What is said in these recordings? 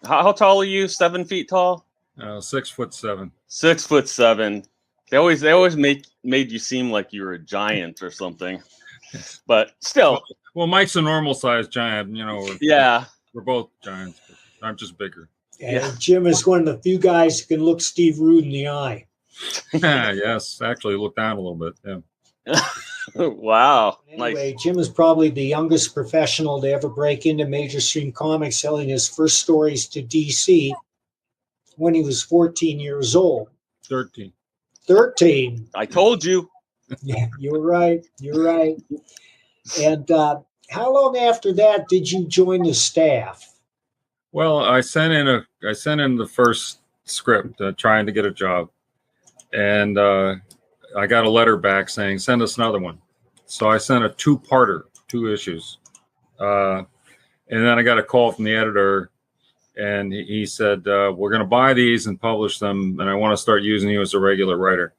How tall are you? 7 feet tall? 6'7". 6'7". They always made you seem like you were a giant or something. But still. Well, Mike's a normal sized giant. You know. We're both giants, but I'm just bigger. Yeah. Jim is one of the few guys who can look Steve Rude in the eye. Yes, actually, look down a little bit. Yeah. Wow. Anyway, nice. Jim is probably the youngest professional to ever break into Major Stream Comics, selling his first stories to DC when he was 14 years old. 13. 13. I told you. Yeah, you're right. You're right. And how long after that did you join the staff? Well, I sent in the first script trying to get a job, and I got a letter back saying send us another one. So I sent a 2-parter, 2 issues, and then I got a call from the editor, and he said we're going to buy these and publish them, and I want to start using you as a regular writer.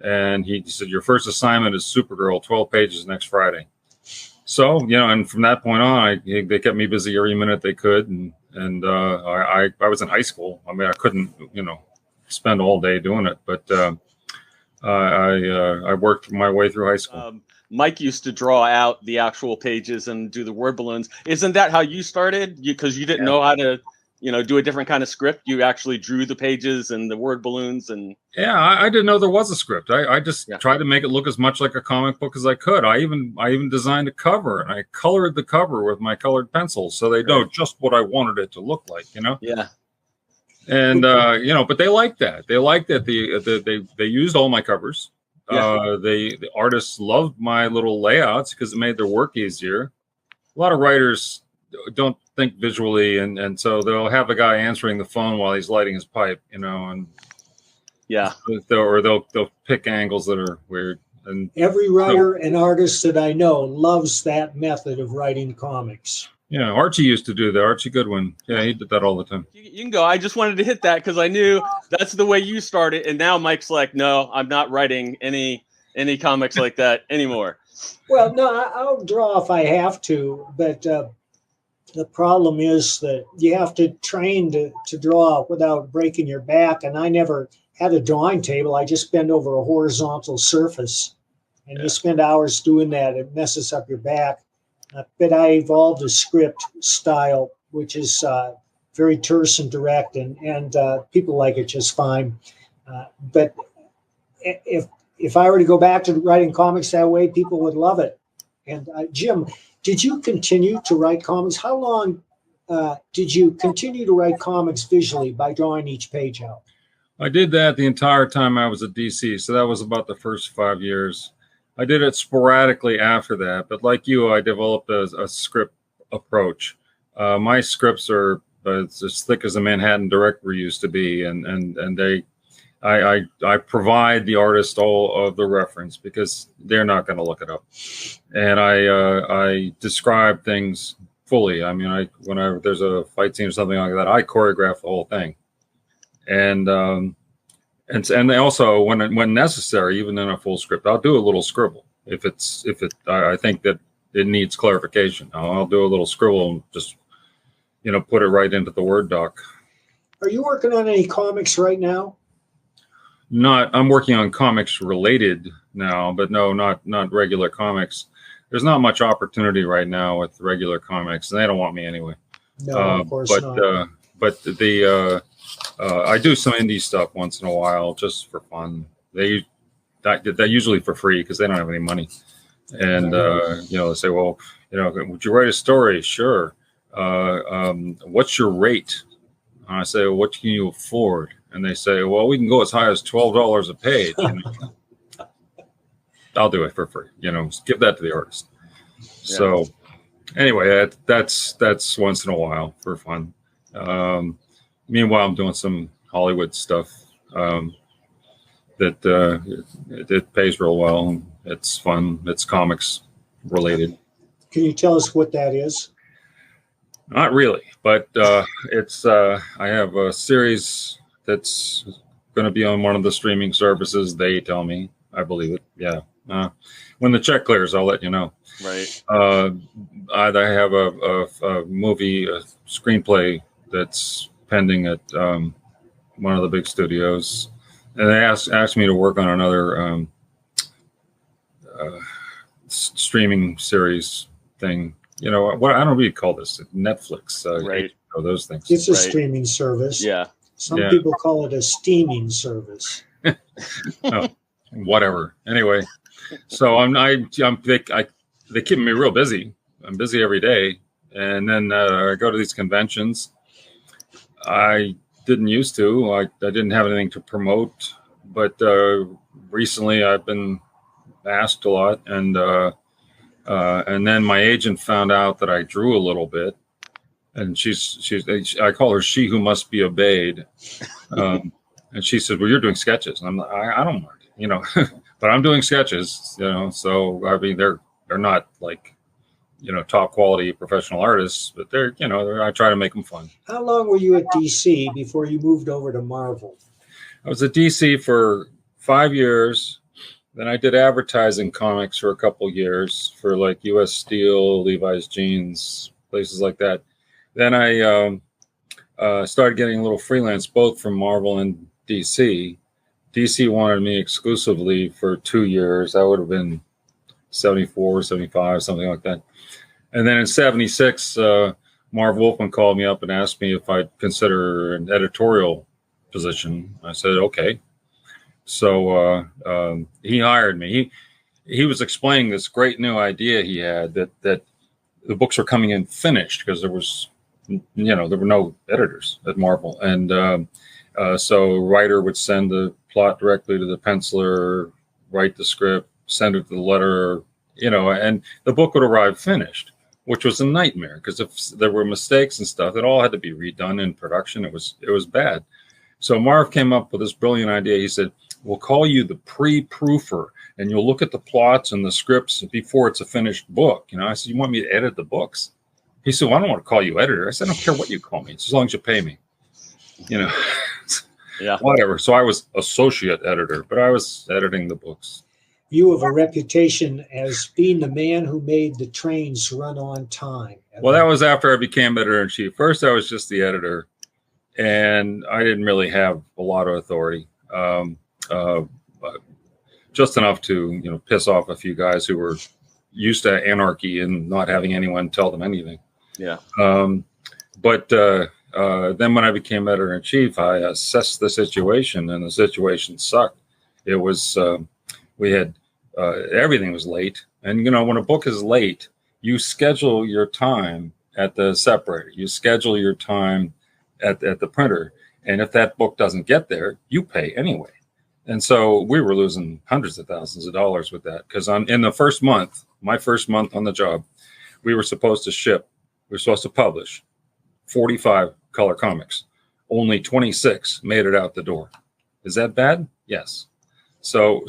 And he said your first assignment is Supergirl, 12 pages next Friday. So, you know, and from that point on, they kept me busy every minute they could. And I was in high school. I mean, I couldn't, you know, spend all day doing it. But I worked my way through high school. Mike used to draw out the actual pages and do the word balloons. Isn't that how you started? Because you didn't know how to, you know, do a different kind of script. You actually drew the pages and the word balloons and. Yeah, I didn't know there was a script. I just tried to make it look as much like a comic book as I could. I even designed a cover, and I colored the cover with my colored pencils, so they know just what I wanted it to look like. You know. Yeah. And you know, but they liked that. They liked that they used all my covers. Yeah. The artists loved my little layouts because it made their work easier. A lot of writers don't think visually, and so they'll have a guy answering the phone while he's lighting his pipe, you know, and they'll pick angles that are weird. And every writer and artist that I know loves that method of writing comics. Yeah, Archie used to do that. Archie Goodwin. Yeah, he did that all the time. You can go. I just wanted to hit that because I knew that's the way you started. And now Mike's like, no, I'm not writing any comics like that anymore. Well, no, I'll draw if I have to. But the problem is that you have to train to draw without breaking your back. And I never had a drawing table. I just bend over a horizontal surface. And you spend hours doing that. It messes up your back. But I evolved a script style, which is very terse and direct, and people like it just fine. But if I were to go back to writing comics that way, people would love it. And Jim, did you continue to write comics? How long did you continue to write comics visually by drawing each page out? I did that the entire time I was at DC, so that was about the first 5 years. I did it sporadically after that, but like you, I developed a script approach. My scripts are as thick as a Manhattan directory used to be, and I provide the artist all of the reference because they're not going to look it up, and I describe things fully. I mean, when there's a fight scene or something like that, I choreograph the whole thing, and they also, when necessary, even in a full script, I'll do a little scribble if I think that it needs clarification. I'll do a little scribble and just, you know, put it right into the Word doc. Are you working on any comics right now? I'm working on comics related now, but no, not regular comics. There's not much opportunity right now with regular comics, and they don't want me anyway. No, of course not. But I do some indie stuff once in a while just for fun. They're usually for free because they don't have any money. And you know, they say, well, you know, would you write a story? Sure. What's your rate? And I say, well, what can you afford? And they say, well, we can go as high as $12 a page. You know? I'll do it for free. You know, give that to the artist. Yeah. So anyway, that's once in a while for fun. Meanwhile, I'm doing some Hollywood stuff that it pays real well. It's fun. It's comics related. Can you tell us what that is? Not really, but it's I have a series that's going to be on one of the streaming services. They tell me, I believe it. Yeah. When the check clears, I'll let you know. Right. I have a movie, a screenplay that's pending at one of the big studios, and they asked me to work on another streaming series thing. You know what? I don't know what you call this. Netflix, right? HBO, those things. It's a streaming service. Yeah. Some people call it a steaming service. Oh, whatever. Anyway, so they keep me real busy. I'm busy every day, and then I go to these conventions. I didn't used to. I didn't have anything to promote, but recently I've been asked a lot, and then my agent found out that I drew a little bit, and I call her she who must be obeyed, and she said, "Well, you're doing sketches." And I'm like, I don't mind, you know, but I'm doing sketches, you know. So I mean, they're not like, you know, top quality professional artists, but they're, you know, I try to make them fun. How long were you at DC before you moved over to Marvel? I was at DC for 5 years. Then I did advertising comics for a couple years for like US Steel, Levi's Jeans, places like that. Then I started getting a little freelance, both from Marvel and DC. DC wanted me exclusively for 2 years. That would have been 74, 75, something like that. And then in 76, Marv Wolfman called me up and asked me if I'd consider an editorial position. I said, okay. So he hired me. He was explaining this great new idea he had that the books were coming in finished because there were no editors at Marvel. And so a writer would send the plot directly to the penciler, write the script, send it to the letterer, you know, and the book would arrive finished, which was a nightmare because if there were mistakes and stuff, it all had to be redone in production. It was bad. So Marv came up with this brilliant idea. He said, "We'll call you the pre-proofer, and you'll look at the plots and the scripts before it's a finished book." You know, I said, "You want me to edit the books?" He said, "Well, I don't want to call you editor." I said, "I don't care what you call me, as long as you pay me." You know, yeah, whatever. So I was associate editor, but I was editing the books. You have a reputation as being the man who made the trains run on time. Well, that was after I became editor-in-chief. First, I was just the editor, and I didn't really have a lot of authority. Just enough to, you know, piss off a few guys who were used to anarchy and not having anyone tell them anything. Yeah. But then when I became editor-in-chief, I assessed the situation, and the situation sucked. It was we had everything was late, and you know, when a book is late, you schedule your time at the separator, you schedule your time at the printer, and if that book doesn't get there, you pay anyway. And so we were losing hundreds of thousands of dollars with that, because in the first month, my first month on the job, we were supposed to publish 45 color comics. Only 26 made it out the door. Is that bad? Yes. So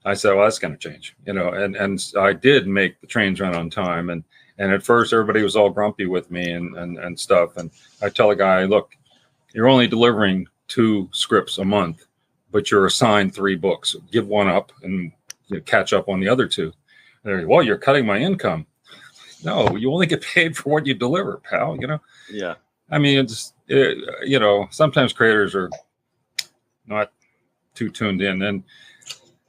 I said, well, that's going to change, you know, and I did make the trains run on time. And at first everybody was all grumpy with me and stuff. And I tell a guy, look, you're only delivering 2 scripts a month, but you're assigned 3 books. Give one up and catch up on the other 2. Well, you're cutting my income. No, you only get paid for what you deliver, pal, you know? Yeah. I mean, you know, sometimes creators are not too tuned in. And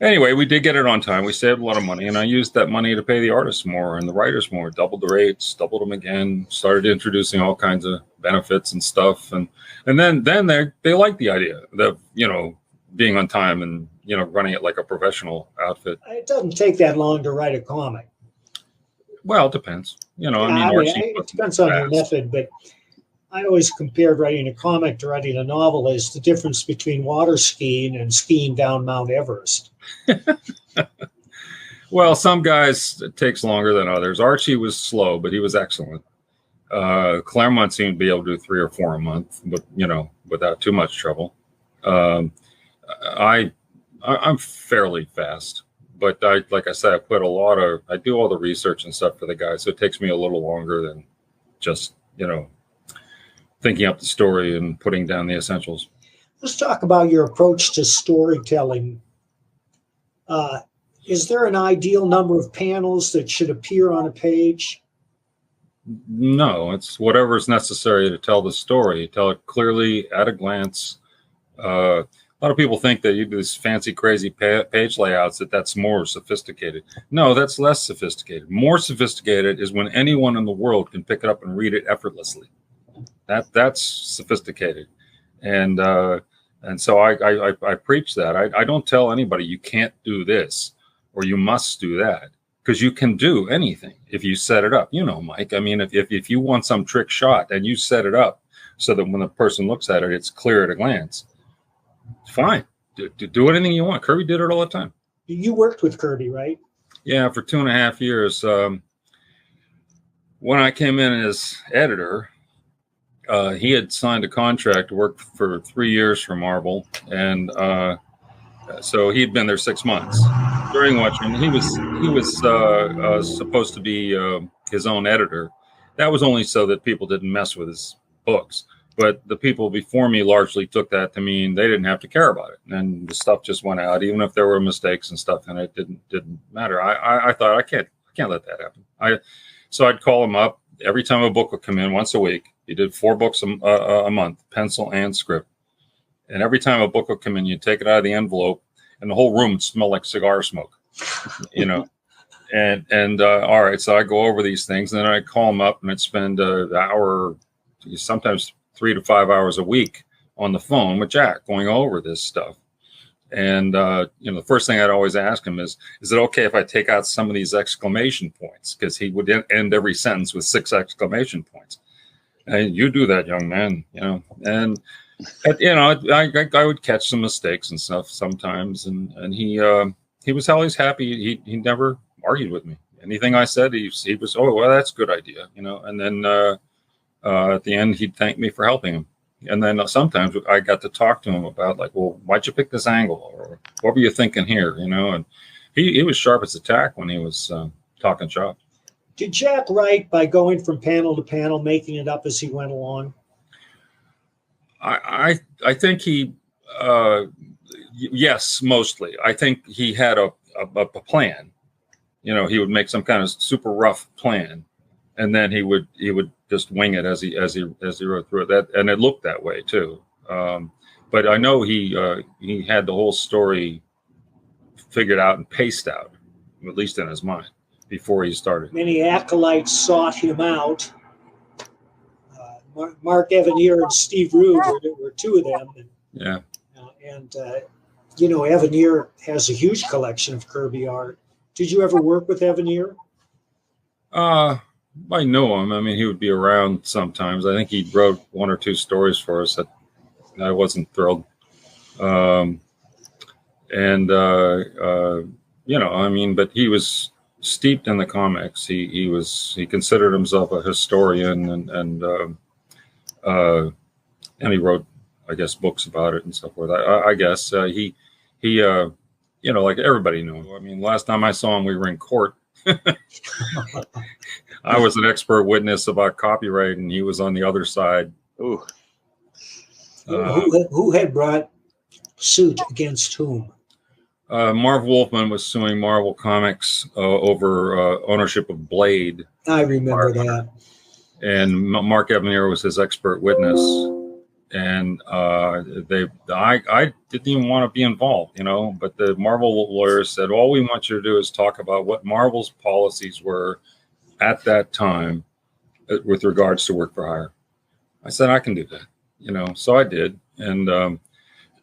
anyway, we did get it on time. We saved a lot of money, and I used that money to pay the artists more and the writers more, doubled the rates, doubled them again, started introducing all kinds of benefits and stuff. And then they liked the idea of, you know, being on time and, you know, running it like a professional outfit. It doesn't take that long to write a comic. Well, it depends. You know, it depends on your method, but I always compared writing a comic to writing a novel as the difference between water skiing and skiing down Mount Everest. Well, some guys, it takes longer than others. Archie was slow, but he was excellent. Claremont seemed to be able to do 3 or 4 a month, but, you know, without too much trouble. I'm fairly fast, but like I said, I do all the research and stuff for the guys. So it takes me a little longer than just, you know, thinking up the story and putting down the essentials. Let's talk about your approach to storytelling. Is there an ideal number of panels that should appear on a page? No, it's whatever is necessary to tell the story. Tell it clearly at a glance. A lot of people think that you do these fancy, crazy page layouts, that's more sophisticated. No, that's less sophisticated. More sophisticated is when anyone in the world can pick it up and read it effortlessly. That's sophisticated. And so I preach that. I don't tell anybody you can't do this or you must do that, because you can do anything if you set it up. You know, Mike, I mean, if you want some trick shot and you set it up so that when the person looks at it, it's clear at a glance, fine. Do anything you want. Kirby did it all the time. You worked with Kirby, right? Yeah, for 2.5 years. When I came in as editor, he had signed a contract to work for 3 years for Marvel, and so he'd been there 6 months. During which, and he was supposed to be his own editor. That was only so that people didn't mess with his books. But the people before me largely took that to mean they didn't have to care about it, and the stuff just went out, even if there were mistakes and stuff, and it didn't matter. I thought I can't let that happen. So I'd call him up every time a book would come in once a week. He did 4 books a month, pencil and script, and every time a book would come in, you'd take it out of the envelope, and the whole room would smell like cigar smoke, you know. And all right, so I go over these things, and then I'd call him up, and I'd spend an hour, sometimes 3 to 5 hours a week on the phone with Jack going over this stuff. And, the first thing I'd always ask him is it okay if I take out some of these exclamation points? Because he would end every sentence with 6 exclamation points. And you do that, young man, and, I would catch some mistakes and stuff sometimes. And he was always happy. He never argued with me. Anything I said, he was, oh, well, that's a good idea, and then, at the end, he'd thank me for helping him. And then sometimes I got to talk to him about, like, well, why'd you pick this angle? Or what were you thinking here? And he was sharp as a tack when he was talking shop. Did Jack write by going from panel to panel, making it up as he went along? I think he, yes, mostly. I think he had a plan. He would make some kind of super rough plan, and then he would just wing it as he wrote through it. And it looked that way too. But I know he had the whole story figured out and paced out, at least in his mind, before he started. Many acolytes sought him out. Mark Evanier and Steve Rube were 2 of them. Yeah. Evanier has a huge collection of Kirby art. Did you ever work with Evanier? I know him. I mean, he would be around sometimes. I think he wrote 1 or 2 stories for us that I wasn't thrilled. But he was steeped in the comics. He considered himself a historian, and he wrote, I guess, books about it and so forth. I guess he like everybody knew him. I mean, last time I saw him, we were in court. I was an expert witness about copyright, and he was on the other side. Ooh. Who had brought suit against whom? Marv Wolfman was suing Marvel Comics over ownership of Blade. I remember that. And Mark Evanier was his expert witness. And I didn't even want to be involved, but the Marvel lawyers said, all we want you to do is talk about what Marvel's policies were at that time with regards to work for hire. I said, I can do that, so I did. And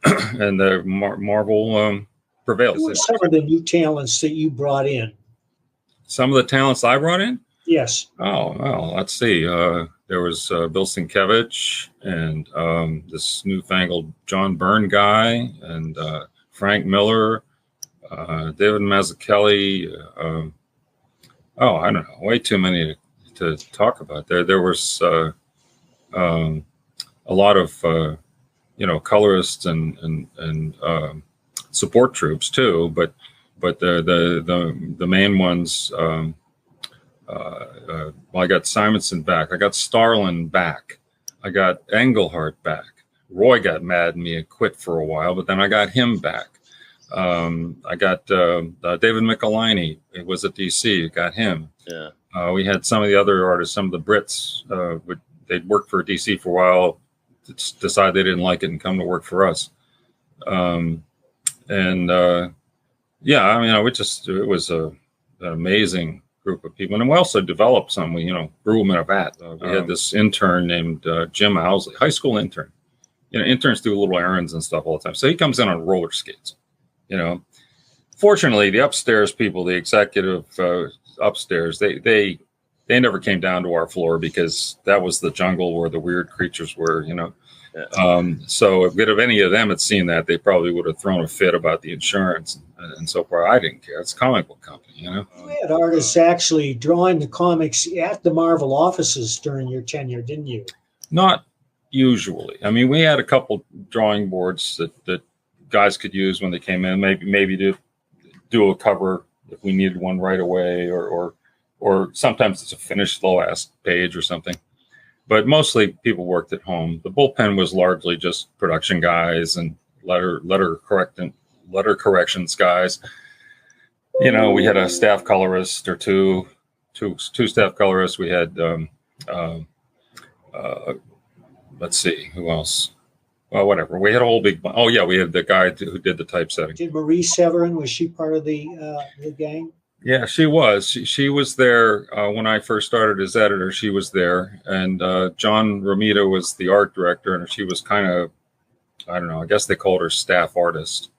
and the Marvel prevailed. Who were some of the new talents that you brought in? Some of the talents I brought in? Yes. Oh, well, let's see. There was Bill Sienkiewicz and this newfangled John Byrne guy, and Frank Miller, David Mazzucchelli. I don't know, way too many to talk about. There was a lot of colorists and support troops too, but the main ones. I got Simonson back. I got Starlin back. I got Englehart back. Roy got mad at me and quit for a while, but then I got him back. I got David Michelini. It was at DC. Got him. Yeah. We had some of the other artists, some of the Brits. They'd worked for DC for a while, decide they didn't like it, and come to work for us. Yeah, I mean, it was an amazing group of people, and we also developed some. We grew them in a vat. We had this intern named Jim Owsley, high school intern. Interns do little errands and stuff all the time. So he comes in on roller skates. Fortunately, the upstairs people, the executive upstairs, they never came down to our floor because that was the jungle where the weird creatures were. Yeah. So if any of them had seen that, they probably would have thrown a fit about the insurance and so far. I didn't care. It's a comic book company, You had artists actually drawing the comics at the Marvel offices during your tenure, didn't you? Not usually. I mean, we had a couple drawing boards that guys could use when they came in, maybe to do a cover if we needed one right away, or sometimes it's a finished last page or something. But mostly people worked at home. The bullpen was largely just production guys and letter corrections guys. We had a staff colorist or two staff colorists. We had let's see, who else? Well, whatever. We had a whole big. Oh yeah, we had the guy who did the typesetting. Did Marie Severin, was she part of the gang? Yeah, she was. She was there when I first started as editor. She was there, and John Romita was the art director, and she was kind of, I don't know, I guess they called her staff artist.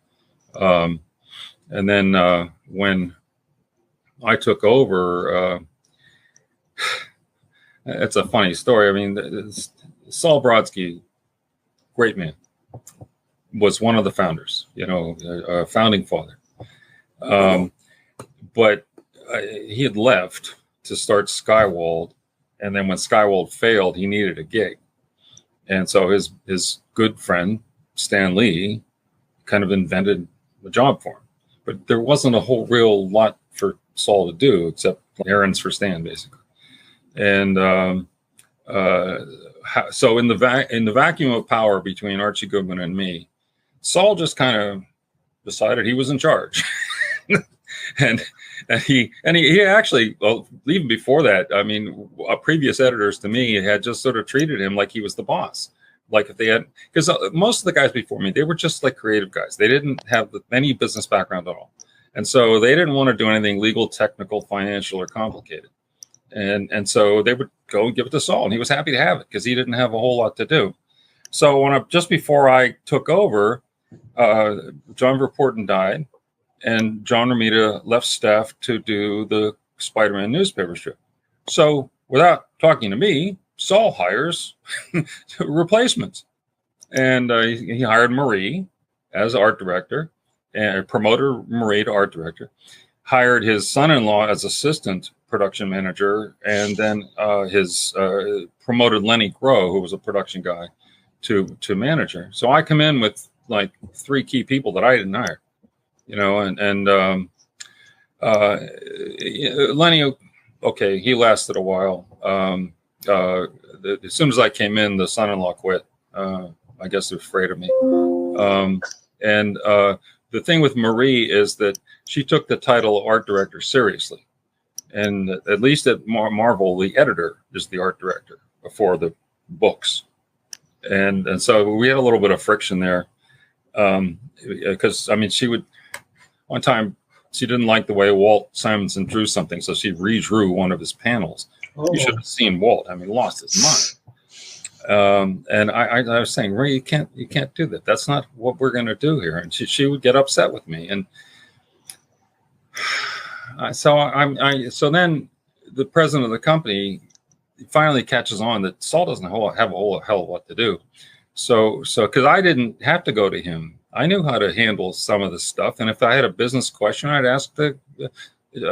And then when I took over, it's a funny story. I mean, Saul Brodsky, great man, was one of the founders, a founding father. But he had left to start Skywald, and then when Skywald failed, he needed a gig, and so his good friend Stan Lee kind of invented a job for him. But there wasn't a whole real lot for Saul to do except errands for Stan, basically. And so in the vacuum of power between Archie Goodwin and me, Saul just kind of decided he was in charge. And he actually, well, even before that, I mean, previous editors to me had just sort of treated him like he was the boss. Like if they had, because most of the guys before me, they were just like creative guys. They didn't have any business background at all. And so they didn't want to do anything legal, technical, financial, or complicated. And so they would go and give it to Saul, and he was happy to have it because he didn't have a whole lot to do. So just before I took over, John Verporten died. And John Romita left staff to do the Spider-Man newspaper strip. So without talking to me, Saul hires replacements. And he hired Marie as art director and promoted Marie to art director, hired his son-in-law as assistant production manager, and then promoted Lenny Groh, who was a production guy, to manager. So I come in with like 3 key people that I didn't hire. Lenny, okay, he lasted a while. As soon as I came in, the son-in-law quit. I guess they're afraid of me. The thing with Marie is that she took the title of art director seriously. And at least at Marvel, the editor is the art director for the books. And so we had a little bit of friction there. Because, I mean, one time, she didn't like the way Walt Simonson drew something, so she redrew one of his panels. Oh. You should have seen Walt. I mean, lost his mind. And I was saying, Ray, you can't do that. That's not what we're going to do here. And she would get upset with me. And so then the president of the company finally catches on that Saul doesn't have a whole hell of what to do. So because I didn't have to go to him. I knew how to handle some of this stuff. And if I had a business question, I'd ask the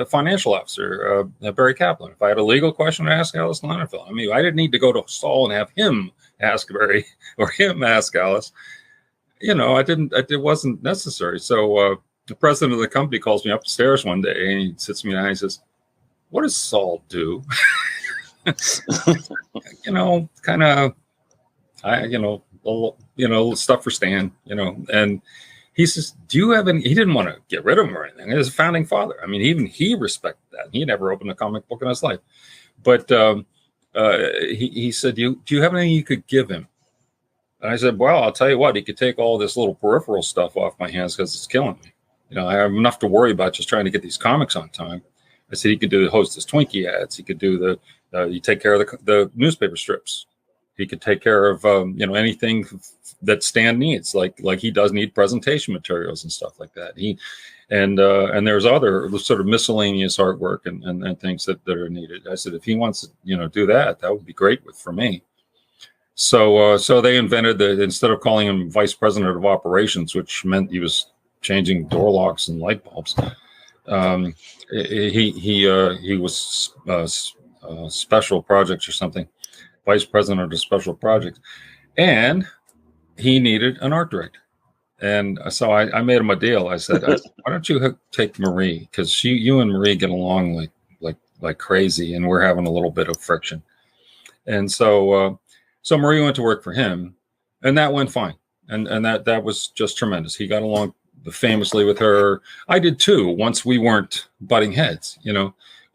financial officer, Barry Kaplan. If I had a legal question, I'd ask Alice Lannerfeld. I mean, I didn't need to go to Saul and have him ask Barry or him ask Alice. It wasn't necessary. So the president of the company calls me upstairs one day and he sits me down and he says, "What does Saul do?" Kind of, stuff for Stan, and he says, do you have any? He didn't want to get rid of him or anything. He was a founding father. I mean, even he respected that. He never opened a comic book in his life. But he said, do you have anything you could give him? And I said, well, I'll tell you what, he could take all this little peripheral stuff off my hands because it's killing me. You know, I have enough to worry about just trying to get these comics on time. I said he could do the Hostess Twinkie ads. He could do you take care of the newspaper strips. He could take care of anything that Stan needs, like he does need presentation materials and stuff like that. And there's other sort of miscellaneous artwork and things that are needed. I said if he wants to do that would be great for me. So they invented instead of calling him vice president of operations, which meant he was changing door locks and light bulbs. He was special projects or something. Vice president of special projects, and he needed an art director. And so I made him a deal. I said, why don't you take Marie? Because you and Marie get along like crazy, and we're having a little bit of friction. And so Marie went to work for him, and that went fine. And that was just tremendous. He got along famously with her. I did too, once we weren't butting heads,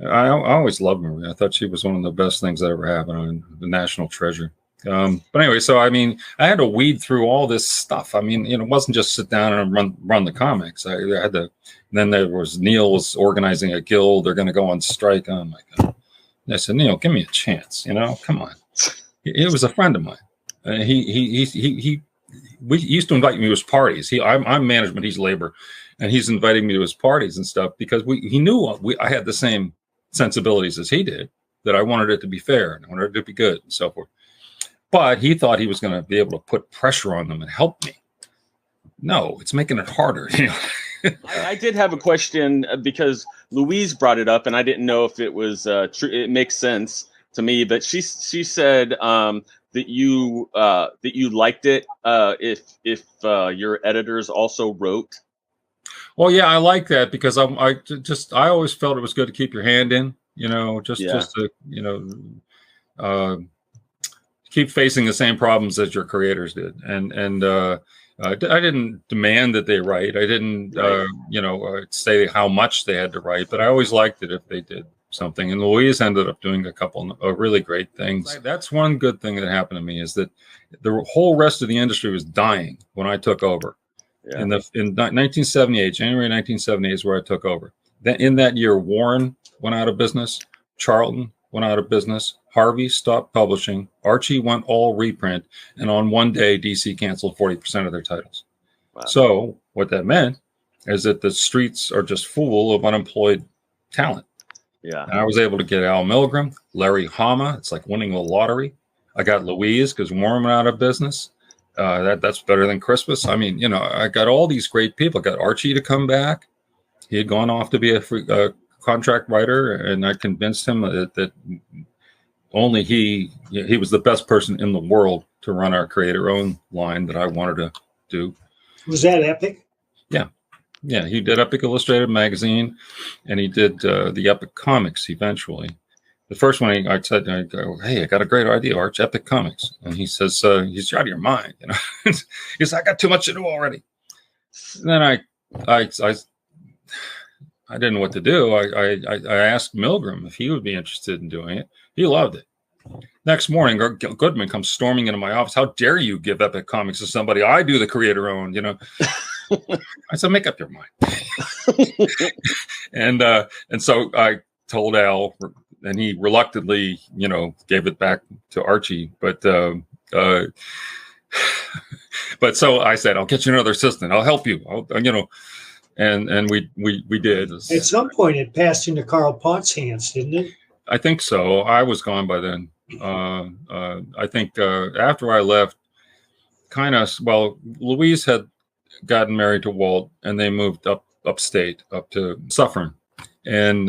I always loved Marie. I thought she was one of the best things that ever happened on The National Treasure. But anyway, so I had to weed through all this stuff. It wasn't just sit down and run the comics. I had to. Then there was Neil was organizing a guild. They're going to go on strike. Oh my God! And I said, Neil, give me a chance. Come on. He was a friend of mine. He used to invite me to his parties. I'm management. He's labor, and he's inviting me to his parties and stuff because he knew I had the same sensibilities as he did, that I wanted it to be fair and I wanted it to be good and so forth. But he thought he was going to be able to put pressure on them and help me. No, it's making it harder. I did have a question because Louise brought it up, and I didn't know if it was true. It makes sense to me, but she said that you liked it if your editors also wrote. Well, yeah, I like that because I always felt it was good to keep your hand in, just to, keep facing the same problems that your creators did. And I didn't demand that they write. I didn't, say how much they had to write, but I always liked it if they did something. And Louise ended up doing a couple of really great things. That's one good thing that happened to me is that the whole rest of the industry was dying when I took over. Yeah. In 1978, January 1978 is where I took over. Then in that year, Warren went out of business, Charlton went out of business, Harvey stopped publishing, Archie went all reprint, and on one day, DC canceled 40% of their titles. Wow. So what that meant is that the streets are just full of unemployed talent. Yeah, and I was able to get Al Milgram, Larry Hama. It's like winning the lottery. I got Louise because Warren went out of business. That's better than Christmas. I got all these great people. I got Archie to come back. He had gone off to be a contract writer, and I convinced him that only he was the best person in the world to run our creator-owned line that I wanted to do. Was that Epic? Yeah, he did Epic Illustrated Magazine, and he did the Epic Comics eventually. The first one, I said, hey, I got a great idea, Arch, Epic Comics. And he says, he's out of your mind. He says, I got too much to do already. And then I didn't know what to do. I asked Milgram if he would be interested in doing it. He loved it. Next morning, Goodman comes storming into my office. How dare you give Epic Comics to somebody I do the creator-owned, I said, make up your mind. And so I told Al, and he reluctantly, gave it back to Archie. But so I said, I'll get you another assistant. I'll help you. And we did. At some point, it passed into Carl Pott's hands, didn't it? I think so. I was gone by then. I think after I left, Louise had gotten married to Walt, and they moved upstate, up to Suffern, and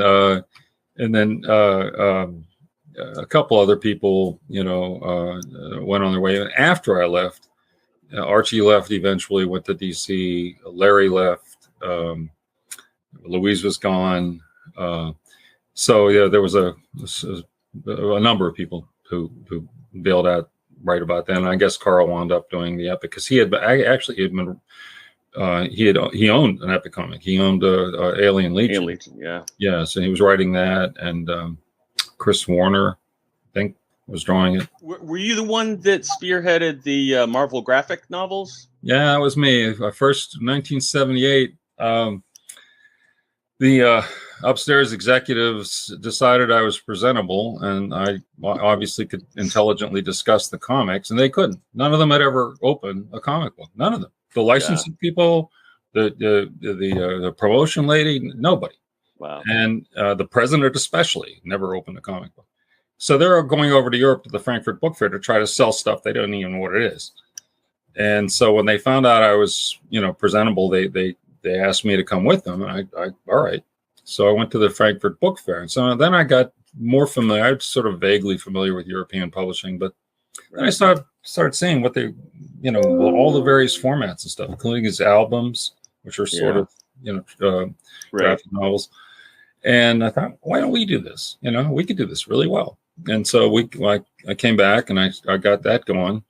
then a couple other people, went on their way. And after I left, Archie left eventually, went to DC. Larry left. Louise was gone. So yeah, there was a number of people who bailed out right about then. And I guess Carl wound up doing the Epic because he had been he owned an epic comic. He owned Alien Legion. Yeah. So he was writing that, and Chris Warner, I think, was drawing it. Were you the one that spearheaded the Marvel graphic novels? Yeah, that was me. First, 1978. The upstairs executives decided I was presentable, and I obviously could intelligently discuss the comics, and they couldn't. None of them had ever opened a comic book. None of them. The licensing people, the promotion lady, nobody. Wow. And the president especially never opened a comic book. So they're going over to Europe to the Frankfurt Book Fair to try to sell stuff they don't even know what it is. And so when they found out I was, presentable, they asked me to come with them. And I all right. So I went to the Frankfurt Book Fair. And so then I got more familiar. I was sort of vaguely familiar with European publishing, but then I started seeing what they, all the various formats and stuff, including his albums, which are sort of, graphic novels. And I thought, why don't we do this? We could do this really well. And so I came back and I got that going.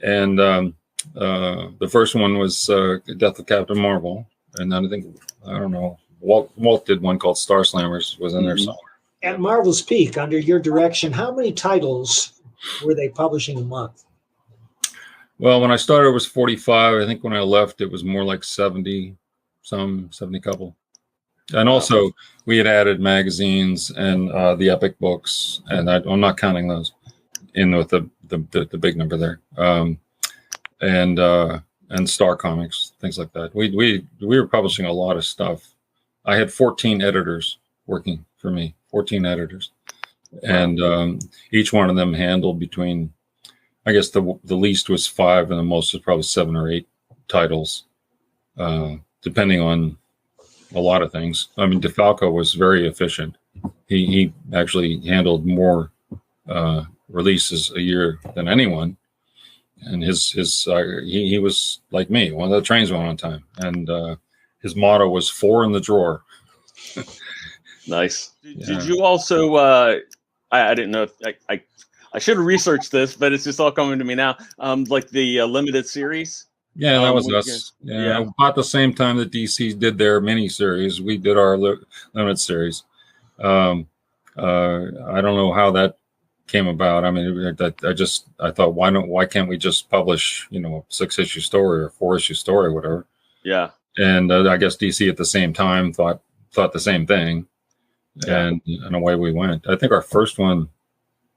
And the first one was Death of Captain Marvel. And then I don't know, Walt did one called Star Slammers, was in there somewhere. At Marvel's peak, under your direction, how many titles were they publishing a month? Well, when I started, it was 45. I think when I left, it was more like 70 couple. And also, we had added magazines and the epic books, and I'm not counting those in with the big number there. And Star Comics, things like that. We were publishing a lot of stuff. I had 14 editors working for me, 14 editors, and each one of them handled between, I guess the least was 5, and the most was probably 7 or 8 titles, depending on a lot of things. I mean, DeFalco was very efficient. He actually handled more releases a year than anyone. And he was like me. One of the trains went on time, and his motto was 4 in the drawer. Nice. Did you also? I didn't know. I should have researched this, but it's just all coming to me now. Like the limited series. Yeah, that was us. Yeah, about the same time that DC did their mini series, we did our limited series. I don't know how that came about. I mean, I thought, why can't we just publish, a 6-issue story or 4-issue story or whatever? Yeah. And I guess DC at the same time thought the same thing, and away we went. I think our first one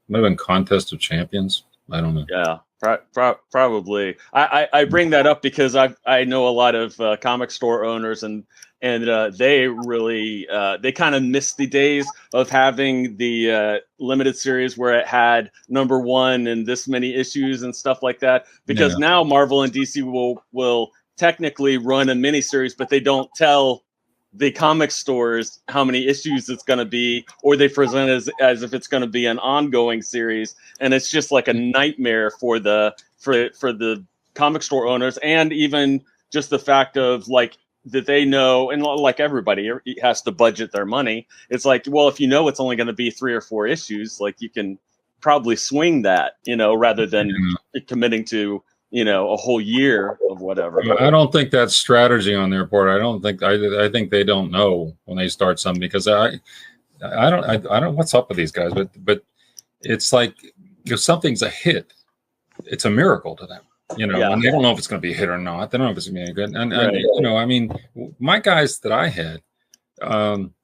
might have been Contest of Champions. I don't know. Yeah. Probably. I bring that up because I know a lot of comic store owners, and they really they kind of missed the days of having the limited series where it had number 1 and this many issues and stuff like that. Because now Marvel and DC will technically run a miniseries, but they don't tell the comic stores how many issues it's going to be, or they present as if it's going to be an ongoing series, and it's just like a nightmare for the comic store owners, and even just the fact of like that they know, and like everybody has to budget their money. It's like, well, if it's only going to be 3 or 4 issues, like you can probably swing that, rather than committing to a whole year of whatever. I don't think that's strategy on their part. I think they don't know when they start something, because I don't what's up with these guys, but it's like if something's a hit, it's a miracle to them, and they don't know if it's going to be a hit or not. They don't know if it's going to be any good. And I mean, my guys that I had,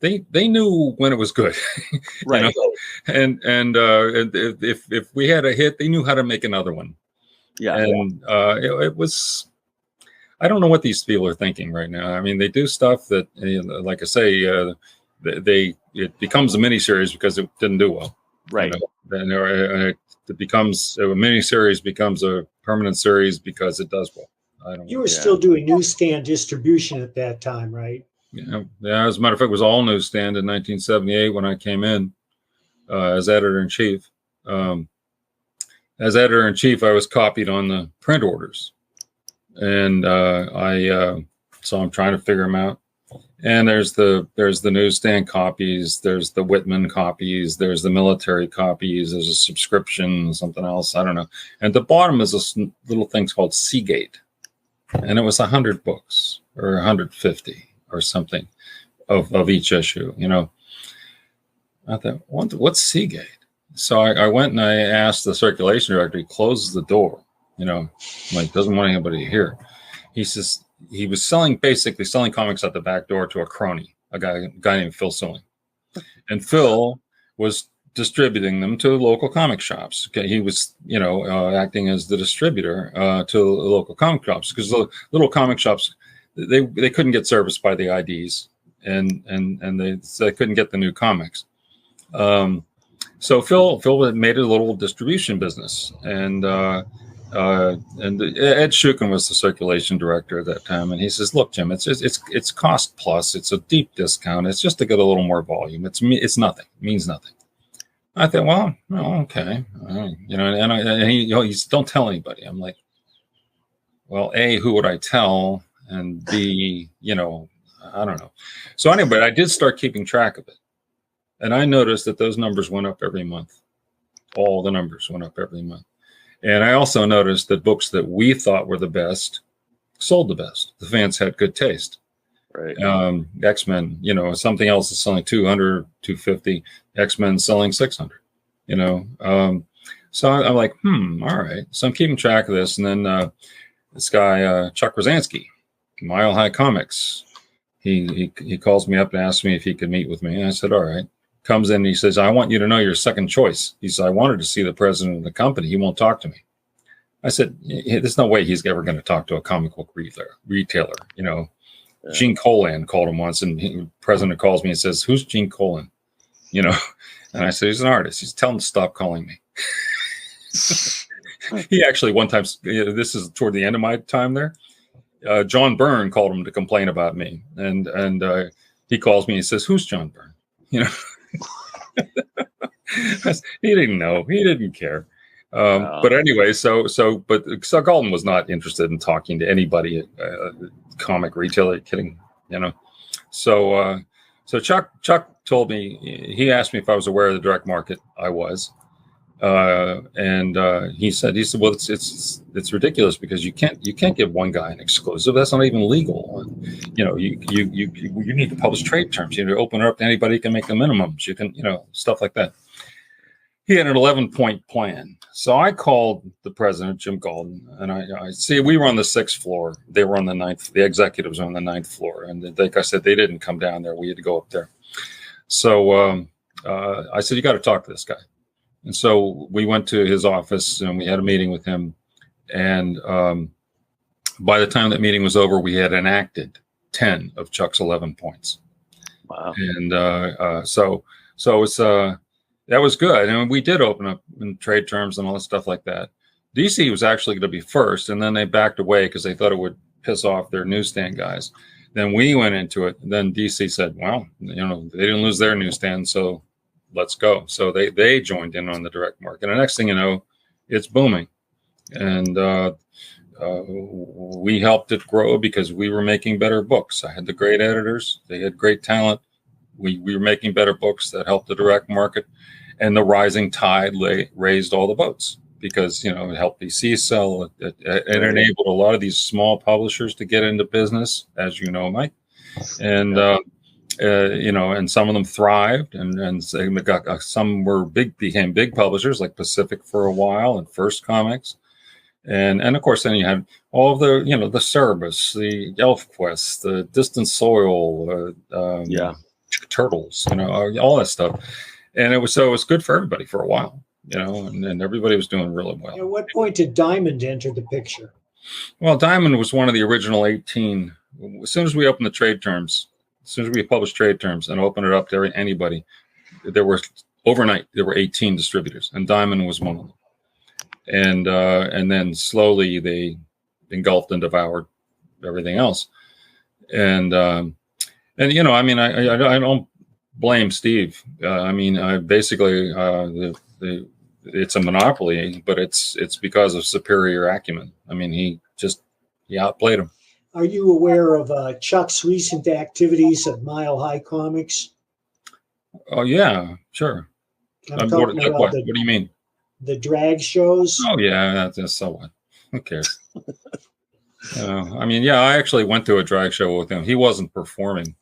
they knew when it was good, right? And if we had a hit, they knew how to make another one. Yeah, and it was. I don't know what these people are thinking right now. I mean, they do stuff that, like I say, it becomes a miniseries because it didn't do well, right? Then it becomes a miniseries becomes a permanent series because it does well. I don't. You were still doing newsstand distribution at that time, right? Yeah. As a matter of fact, it was all newsstand in 1978 when I came in as editor-in-chief. As editor-in-chief, I was copied on the print orders, and so I'm trying to figure them out. And there's the newsstand copies, there's the Whitman copies, there's the military copies, there's a subscription, something else, I don't know. And at the bottom is this little thing called Seagate, and it was 100 books or 150 or something of each issue. You know, I thought, what's Seagate? So I went and I asked the circulation director. He closes the door. You know, like doesn't want anybody to hear. He says he was basically selling comics at the back door to a crony, a guy named Phil Silling, and Phil was distributing them to local comic shops. Okay, he was, you know, acting as the distributor to the local comic shops, because the little comic shops, they couldn't get serviced by the IDs, and they couldn't get the new comics. So Phil had made a little distribution business, and Ed Shukin was the circulation director at that time, and he says, "Look, Jim, it's cost plus. It's a deep discount. It's just to get a little more volume. It's nothing. It means nothing." I thought, well, okay, you know, and he's don't tell anybody. I'm like, well, A, who would I tell, and B, you know, I don't know. So anyway, I did start keeping track of it, and I noticed that those numbers went up every month. All the numbers went up every month. And I also noticed that books that we thought were the best sold the best. The fans had good taste. Right. X-Men, you know, something else is selling 200, 250. X-Men selling 600, you know. So I'm like, all right. So I'm keeping track of this. And then this guy, Chuck Rozanski, Mile High Comics, he calls me up and asks me if he could meet with me. And I said, all right. Comes in and he says, I want you to know your second choice. He said, I wanted to see the president of the company. He won't talk to me. I said, there's no way he's ever going to talk to a comic book retailer. You know, yeah. Gene Colan called him once, and the president calls me and says, who's Gene Colan? You know, and I said, he's an artist. He's telling him to stop calling me. He actually one time, this is toward the end of my time there, John Byrne called him to complain about me. And he calls me and says, who's John Byrne? You know, he didn't know. He didn't care. But anyway, so Galton was not interested in talking to anybody at comic retailer. Kidding, you know. So Chuck told me, he asked me if I was aware of the direct market. I was, and he said, well, it's ridiculous because you can't give one guy an exclusive. That's not even legal. You know, you need to publish trade terms. You need to open it up to anybody who can make the minimums. You can, you know, stuff like that. He had an 11-point plan. So I called the president, Jim Galton, and I see we were on the 6th floor. They were on the 9th. The executives were on the 9th floor. And like I said, they didn't come down there. We had to go up there. So I said, you got to talk to this guy. And so we went to his office and we had a meeting with him. And by the time that meeting was over, we had enacted 10 of Chuck's 11 points. Wow. And so it's that was good. And we did open up in trade terms and all that stuff like that. DC was actually going to be first, and then they backed away because they thought it would piss off their newsstand guys. Then we went into it. Then DC said, well, you know, they didn't lose their newsstand, so let's go. So they joined in on the direct market. And the next thing you know, it's booming. And we helped it grow because we were making better books. I had the great editors. They had great talent. We were making better books that helped the direct market, and the rising tide raised all the boats because, you know, it helped DC sell. It enabled a lot of these small publishers to get into business, as you know, Mike. And, you know, and some of them thrived, and some became big publishers like Pacific for a while and First Comics. And of course, then you had all of the, you know, the Cerebus, the ElfQuest, the Distant Soil, Turtles, you know, all that stuff. And it was good for everybody for a while, you know, and everybody was doing really well. At what point did Diamond enter the picture? Well, Diamond was one of the original 18. As soon as we opened the trade terms, as soon as we published trade terms and opened it up to anybody, overnight there were 18 distributors, and Diamond was one of them. And then slowly they engulfed and devoured everything else. And you know, I mean, I don't blame Steve. I mean, basically, it's a monopoly, but it's because of superior acumen. I mean, he outplayed him. Are you aware of Chuck's recent activities at Mile High Comics? Oh yeah, sure. I'm talking about what do you mean? The drag shows? Oh yeah, that's so what? Who cares? I mean, yeah, I actually went to a drag show with him. He wasn't performing.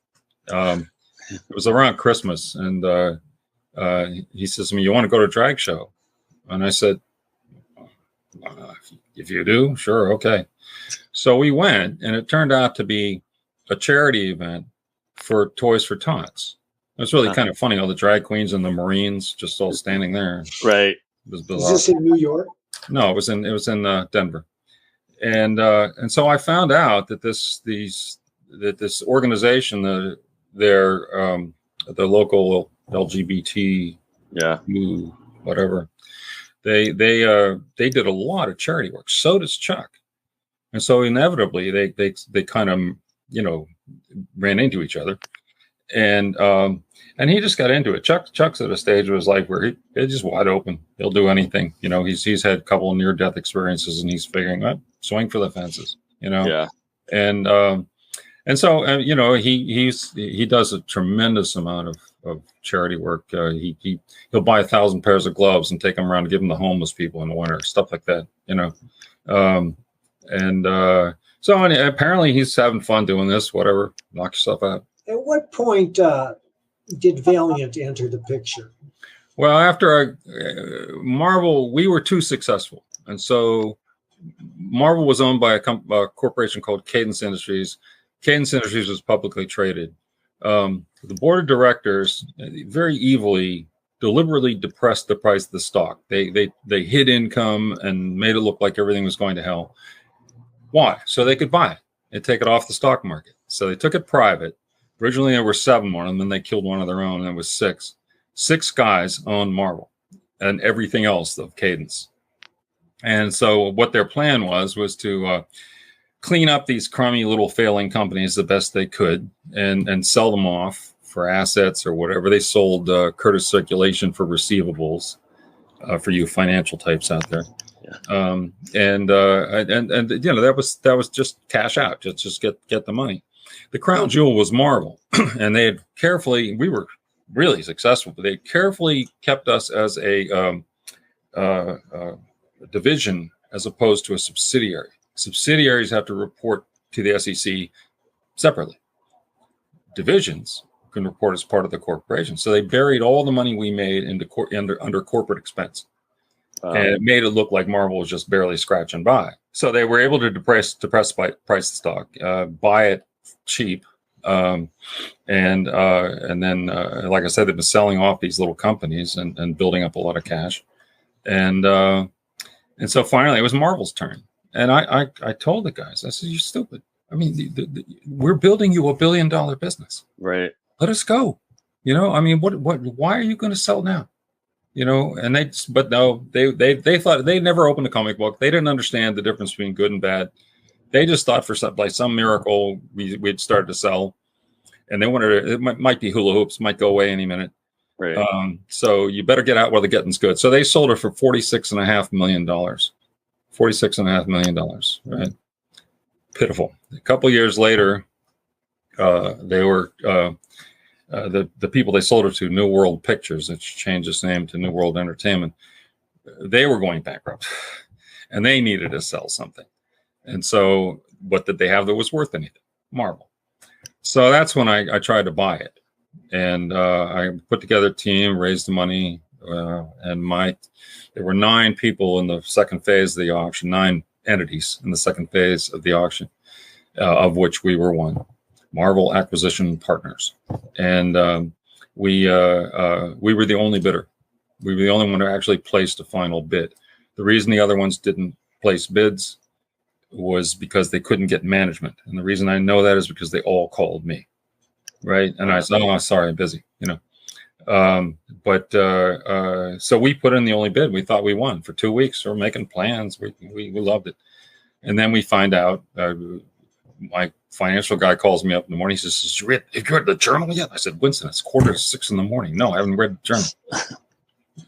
It was around Christmas, and he says to me, "You want to go to a drag show?" And I said, "If you do, sure, okay." So we went, and it turned out to be a charity event for Toys for Tots. It was really kind of funny, all the drag queens and the Marines just all standing there. Right. It was Is bizarre. this in New York? No, it was in Denver, and so I found out that this organization, the local LGBT, whatever, they did a lot of charity work. So does Chuck, and so inevitably they kind of ran into each other, and he just got into it. Chuck's at a stage of his life where he's just wide open. He'll do anything. He's had a couple of near-death experiences, and he's figuring out swing for the fences. Yeah. And so he does a tremendous amount of charity work. He'll buy 1,000 pairs of gloves and take them around and give them to homeless people in the winter, stuff like that. So apparently he's having fun doing this. Whatever, knock yourself out. At what point did Valiant enter the picture? Well, after Marvel, we were too successful, and so Marvel was owned by a corporation called Cadence Industries. Cadence Industries was publicly traded. The board of directors very evilly, deliberately depressed the price of the stock. They hid income and made it look like everything was going to hell. Why? So they could buy it and take it off the stock market. So they took it private. Originally, there were 7 on them, then they killed one of their own, and it was 6. 6 guys owned Marvel and everything else of Cadence. And so what their plan was to clean up these crummy little failing companies the best they could and sell them off for assets or whatever. They sold Curtis Circulation for receivables for you financial types out there. Yeah. That was just cash out, just get the money. The crown jewel was Marvel, and they had carefully, we were really successful, but they carefully kept us as a division as opposed to a subsidiary. Subsidiaries have to report to the SEC separately. Divisions can report as part of the corporation. So they buried all the money we made under corporate expense. And it made it look like Marvel was just barely scratching by. So they were able to depress the price of the stock, buy it cheap. And then, like I said, they've been selling off these little companies and building up a lot of cash. And so finally it was Marvel's turn. And I told the guys, I said, "You're stupid. I mean, we're building you $1 billion business. Right. Let us go. I mean, why are you going to sell now? And they thought they never opened a comic book. They didn't understand the difference between good and bad. They just thought for some miracle we'd started to sell, and they wanted it might be hula hoops, might go away any minute. Right. So you better get out while the getting's good. So they sold it for $46.5 million. $46.5 million. Right. Pitiful. A couple years later, they were the people they sold it to, New World Pictures, which changed its name to New World Entertainment. They were going bankrupt, and they needed to sell something. And so, what did they have that was worth anything? Marvel. So that's when I tried to buy it, and I put together a team, raised the money, and there were 9 people in the second phase of the auction, 9 entities in the second phase of the auction, of which we were one. Marvel Acquisition Partners, and we were the only bidder. We were the only one who actually placed a final bid. The reason the other ones didn't place bids was because they couldn't get management, and the reason I know that is because they all called me, right? And I said, "Oh, sorry, I'm busy," So we put in the only bid. We thought we won for 2 weeks. We're making plans. We loved it, and then we find out. My financial guy calls me up in the morning. He says, "Have you read the journal yet?" I said, "Winston, it's 5:45 in the morning. No, I haven't read the journal."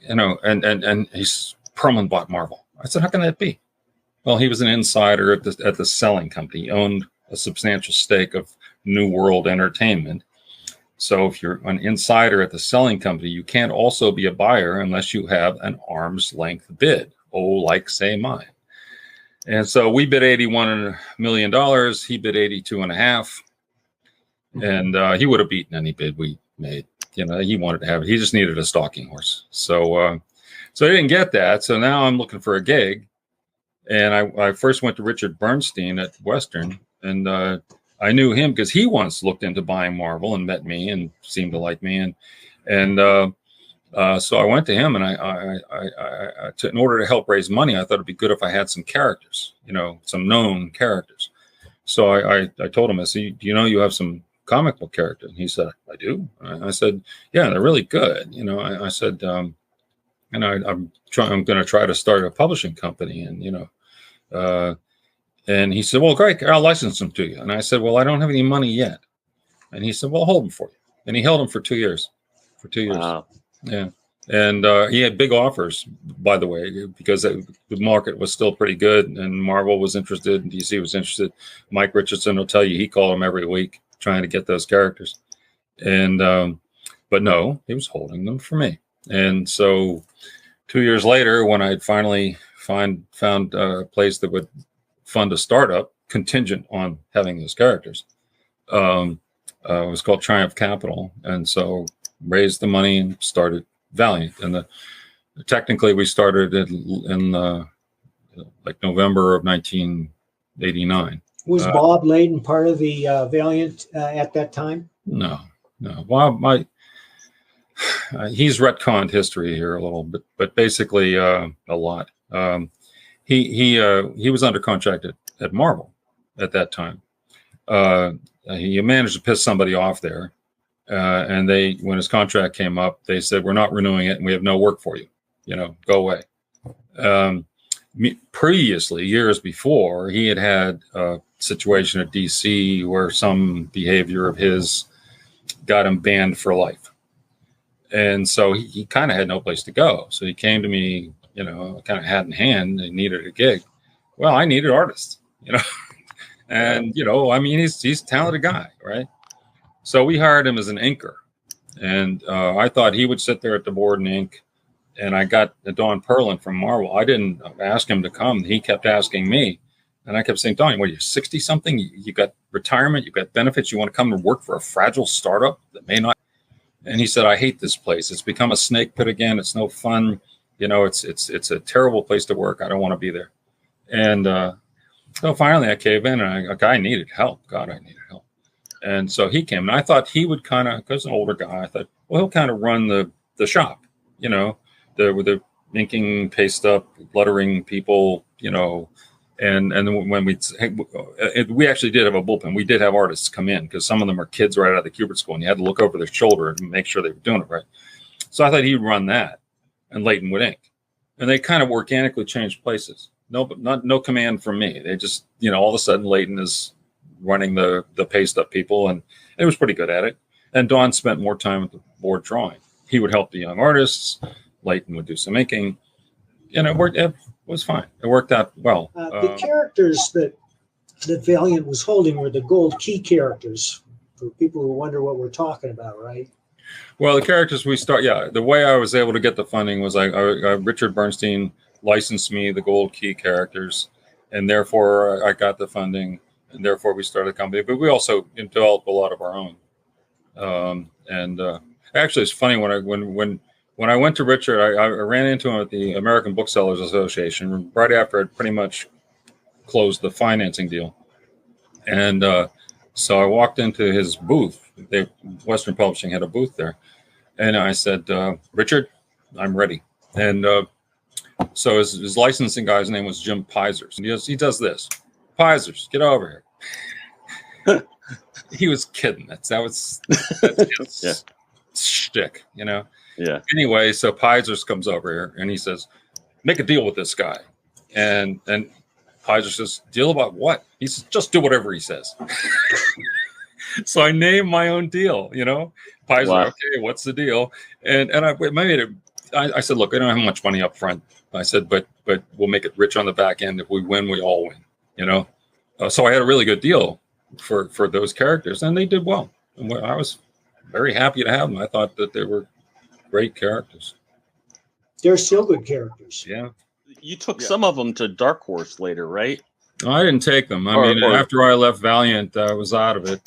And he's Perlman bought Marvel. I said, "How can that be?" Well, he was an insider at the selling company. He owned a substantial stake of New World Entertainment. So if you're an insider at the selling company, you can't also be a buyer unless you have an arm's length bid. Oh, like say mine. And so we bid $81 million. He bid 82.5, and he would have beaten any bid we made. You know, he wanted to have it. He just needed a stalking horse. So, so I didn't get that. So now I'm looking for a gig, and I first went to Richard Bernstein at Western, and I knew him because he once looked into buying Marvel and met me and seemed to like me, and so I went to him, and in order to help raise money, I thought it'd be good if I had some characters, you know, some known characters. So I told him, I said, do you know you have some comic book characters? And he said, I do. I said, yeah, they're really good. You know, I said, I'm going to try to start a publishing company, and you know, and he said, well, great, I'll license them to you. And I said, well, I don't have any money yet. And he said, well, I'll hold them for you. And he held them for 2 years. For 2 years. Wow. Yeah. And he had big offers, by the way, because the market was still pretty good, and Marvel was interested, and DC was interested. Mike Richardson will tell you he called him every week trying to get those characters. And but no, he was holding them for me. And so 2 years later, when I finally found a place that would fund a startup contingent on having those characters, it was called Triumph Capital. And so raised the money and started Valiant. And technically we started in like November of 1989. Was Bob Layton part of the Valiant at that time? No. Well, he's retconned history here a little bit, but basically a lot. He was under contract at Marvel at that time. He managed to piss somebody off there. And when his contract came up, they said, we're not renewing it and we have no work for you. You know, go away. Previously, years before, he had a situation at DC where some behavior of his got him banned for life. And so he kind of had no place to go. So he came to me, you know, kind of hat in hand, and needed a gig. Well, I needed artists, you know, and, you know, I mean, he's a talented guy, right? So we hired him as an inker, and I thought he would sit there at the board and ink. And I got Don Perlin from Marvel. I didn't ask him to come. He kept asking me, and I kept saying, Don, what are you, 60 something? You got retirement, you got benefits. You want to come and work for a fragile startup that may not. And he said, I hate this place. It's become a snake pit again. It's no fun. You know, it's a terrible place to work. I don't want to be there. And so finally I caved in, and I needed help. God, I needed help. And so he came, and I thought he would kind of, because an older guy, I thought, well, he'll kind of run the shop, you know, with the inking, paste up, lettering people, you know, and then when we actually did have a bullpen. We did have artists come in because some of them are kids right out of the Kubert school, and you had to look over their shoulder and make sure they were doing it right. So I thought he'd run that, and Layton would ink, and they kind of organically changed places. No command from me. They just, you know, all of a sudden Layton is running the paste up people, and it was pretty good at it. And Don spent more time at the board drawing. He would help the young artists. Layton would do some inking, and it was fine. It worked out well. The characters that Valiant was holding were the gold key characters, for people who wonder what we're talking about, right? Well, the characters the way I was able to get the funding was Richard Bernstein licensed me the gold key characters, and therefore I got the funding, and therefore we started a company. But we also developed a lot of our own. Actually, it's funny when I went to Richard, I ran into him at the American Booksellers Association right after I'd pretty much closed the financing deal. And so I walked into his booth. Western Publishing had a booth there. And I said, Richard, I'm ready. And so his licensing guy's name was Jim Pizers. And he does this. Pizers, get over here. He was kidding. That's his shtick, you know? Yeah. Anyway, so Pizers comes over here and he says, make a deal with this guy. And Pizers says, deal about what? He says, just do whatever he says. So I named my own deal, you know. Pizers, wow. Okay, what's the deal? And I said, look, I don't have much money up front. I said, but we'll make it rich on the back end. If we win, we all win, you know. So I had a really good deal for those characters, and they did well. And I was very happy to have them. I thought that they were great characters. They're still good characters. Yeah. You took some of them to Dark Horse later, right? I didn't take them. I mean, after I left Valiant, I was out of it.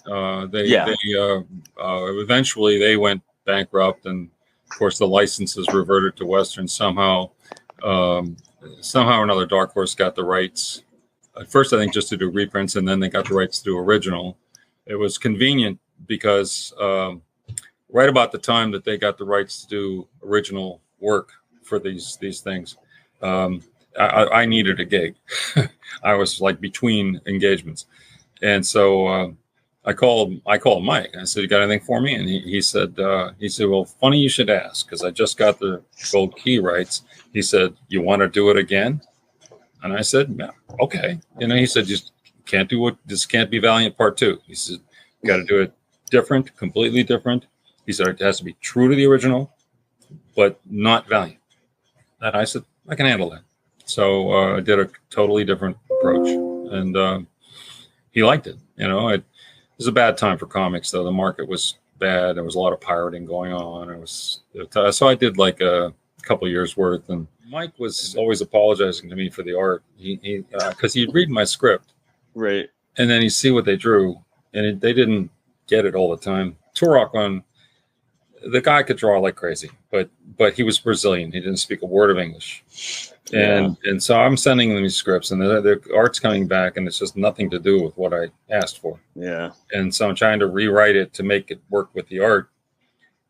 Eventually they went bankrupt, and of course the licenses reverted to Western somehow. Somehow or another, Dark Horse got the rights. At first, I think just to do reprints, and then they got the rights to do original. It was convenient because right about the time that they got the rights to do original work for these things, I needed a gig. I was like between engagements, and so I called Mike. I said, "You got anything for me?" And he said, "Well, funny you should ask, because I just got the gold key rights." He said, "You want to do it again?" And I said, "Yeah, okay." He said, "Just can't do it. This can't be Valiant Part 2." He said, "You got to do it different, completely different." He said, "It has to be true to the original, but not Valiant." And I said, "I can handle that." So I did a totally different approach, and he liked it. It was a bad time for comics, though. The market was bad. There was a lot of pirating going on. So I did like a couple of years worth, and Mike was always apologizing to me for the art. He because he'd read my script, right, and then he'd see what they drew, and they didn't get it all the time. Turok on. The guy could draw like crazy, but he was Brazilian. He didn't speak a word of English. And so I'm sending them these scripts, and the art's coming back, and it's just nothing to do with what I asked for. Yeah. And so I'm trying to rewrite it to make it work with the art.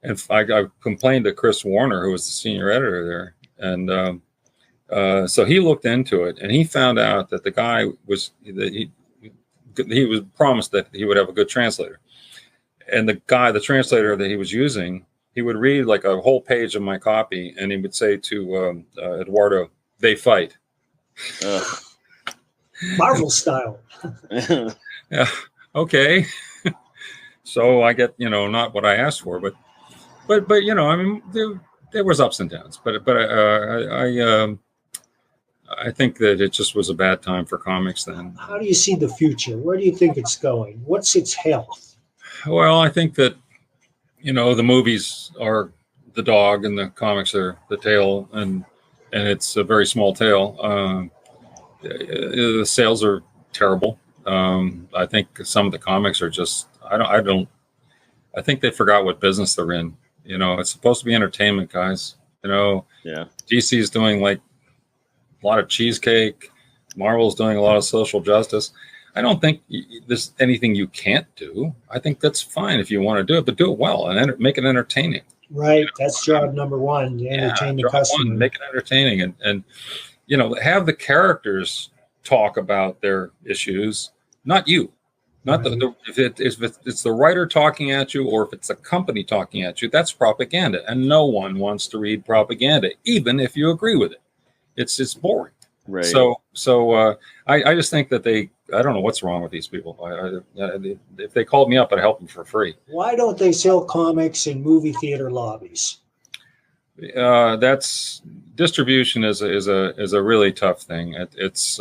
And I complained to Chris Warner, who was the senior editor there. And so he looked into it, and he found out that the guy was, that he was promised that he would have a good translator. And the translator that he was using, he would read like a whole page of my copy, and he would say to Eduardo, "They fight." Marvel style. Yeah. Okay. So I get, not what I asked for, but I mean, there was ups and downs, but I think that it just was a bad time for comics then. How do you see the future? Where do you think it's going? What's its health? Well, I think that, the movies are the dog and the comics are the tail, and it's a very small tail. The sales are terrible. I think some of the comics are just, I think they forgot what business they're in. It's supposed to be entertainment, guys. Yeah. DC is doing like a lot of cheesecake. Marvel's doing a lot of social justice. I don't think there's anything you can't do. I think that's fine if you want to do it, but do it well and make it entertaining. Right. That's job number one. Entertain the customer. Make it entertaining and have the characters talk about their issues, not you. Not if it's the writer talking at you, or if it's a company talking at you, that's propaganda. And no one wants to read propaganda, even if you agree with it. It's boring. Right. So I just think that I don't know what's wrong with these people. If they called me up, I'd help them for free. Why don't they sell comics in movie theater lobbies? That's distribution is a really tough thing. It's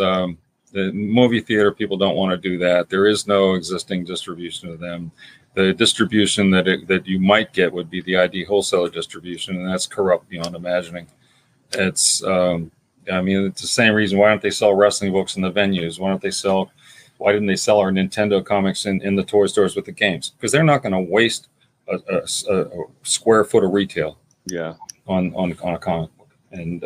the movie theater people don't want to do that. There is no existing distribution of them. The distribution that you might get would be the ID wholesaler distribution, and that's corrupt beyond imagining. It's it's the same reason. Why don't they sell wrestling books in the venues? Why didn't they sell our Nintendo comics in the toy stores with the games? Because they're not going to waste a square foot of retail. Yeah. On a comic book, and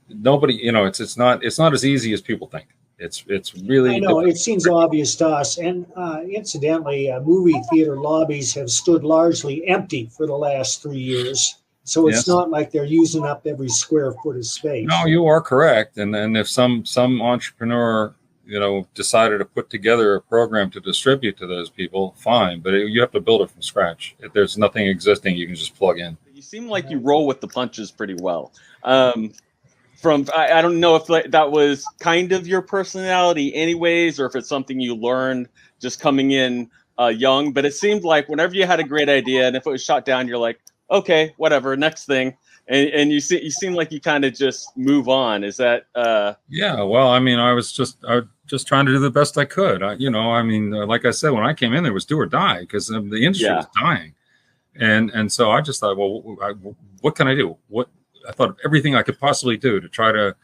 nobody, it's not as easy as people think. It's really. I know it seems obvious to us, and incidentally, movie theater lobbies have stood largely empty for the last 3 years. So it's not like they're using up every square foot of space. No, you are correct. And then if some entrepreneur, decided to put together a program to distribute to those people, fine. But you have to build it from scratch. If there's nothing existing, you can just plug in. You seem like you roll with the punches pretty well. I don't know if that was kind of your personality anyways, or if it's something you learned just coming in young. But it seemed like whenever you had a great idea, and if it was shot down, you're like, okay, whatever, next thing. And you seem like you kind of just move on. Is that? Yeah. Well, I mean, I was just trying to do the best I could. Like I said, when I came in, there was do or die because the industry was dying, and so I just thought, well, what can I do? thought of everything I could possibly do to try to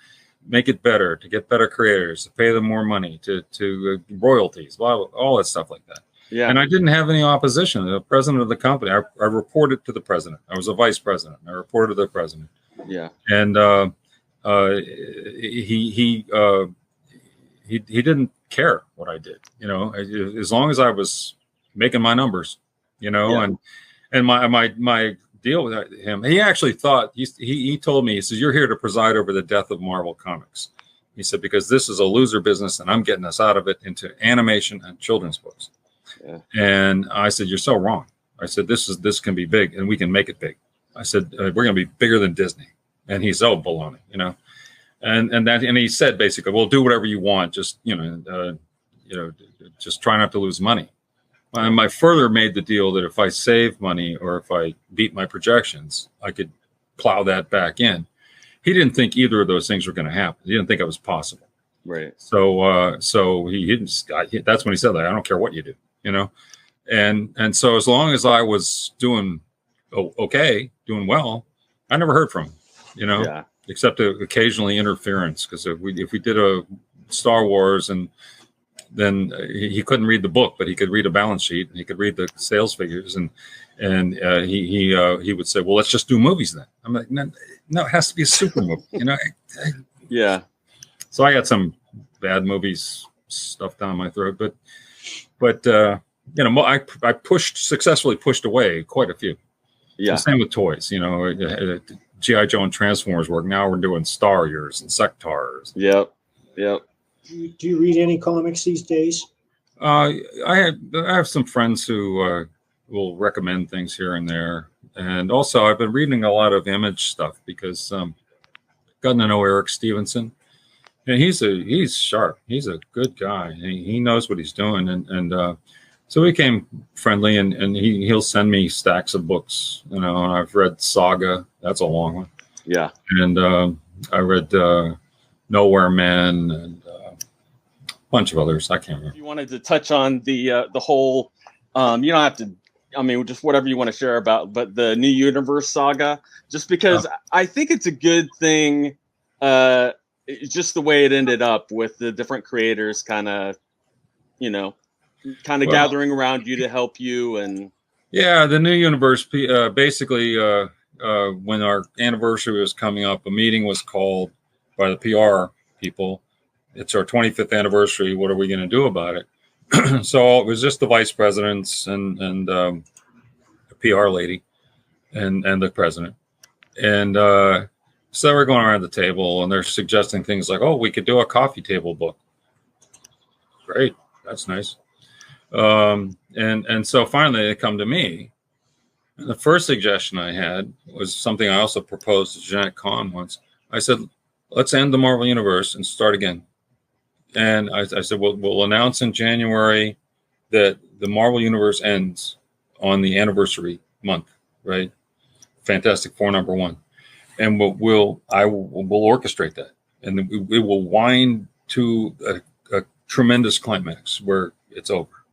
make it better, to get better creators, to pay them more money, to royalties, blah, blah, all that stuff like that. Yeah. And I didn't have any opposition. The president of the company, I reported to the president. I was a vice president. I reported to the president. Yeah. And he didn't care what I did, as long as I was making my numbers, and my deal with him. He actually thought he told me, he says, "You're here to preside over the death of Marvel Comics." He said, "Because this is a loser business and I'm getting us out of it into animation and children's books." Yeah. And I said, "You're so wrong." I said, this can be big and we can make it big. I said, "We're going to be bigger than Disney." And he's, "Oh, baloney," and he said, basically, "Well, do whatever you want. Just, just try not to lose money." And I further made the deal that if I save money or if I beat my projections, I could plow that back in. He didn't think either of those things were going to happen. He didn't think it was possible. Right. So he didn't. That's when he said that, "I don't care what you do," And so as long as I was doing okay, doing well, I never heard from him, Yeah. except occasionally interference. Because if we did a Star Wars and then he couldn't read the book, but he could read a balance sheet and he could read the sales figures, and he would say, "Well, let's just do movies then." I'm like, no, it has to be a super movie, Yeah. So I got some bad movies stuffed down my throat, but I successfully pushed away quite a few. Yeah. Same with toys, G.I. Joe and Transformers work. Now we're doing Starriors and Sectars. Yep. Do you read any comics these days? I have some friends who will recommend things here and there, and also I've been reading a lot of Image stuff because gotten to know Eric Stevenson, and he's sharp. He's a good guy. He knows what he's doing, and so we became friendly, and he'll send me stacks of books, and I've read Saga. That's a long one. Yeah. And I read Nowhere Men and bunch of others. I can't remember. You wanted to touch on the whole, you don't have to, just whatever you want to share about, but the New Universe saga, just because I think it's a good thing, just the way it ended up with the different creators kind of gathering around you to help you. And yeah, the New Universe, basically, when our anniversary was coming up, a meeting was called by the PR people. It's our 25th anniversary. What are we going to do about it? So it was just the vice presidents and the PR lady and the president. And so we're going around the table and they're suggesting things like, "Oh, we could do a coffee table book." Great. That's nice. And so finally they come to me. And the first suggestion I had was something I also proposed to Jeanette Kahn once. I said, "Let's end the Marvel Universe and start again." And I said, we'll announce in January that the Marvel Universe ends on the anniversary month, right? Fantastic Four #1. And we'll orchestrate that. And it will wind to a tremendous climax where it's over,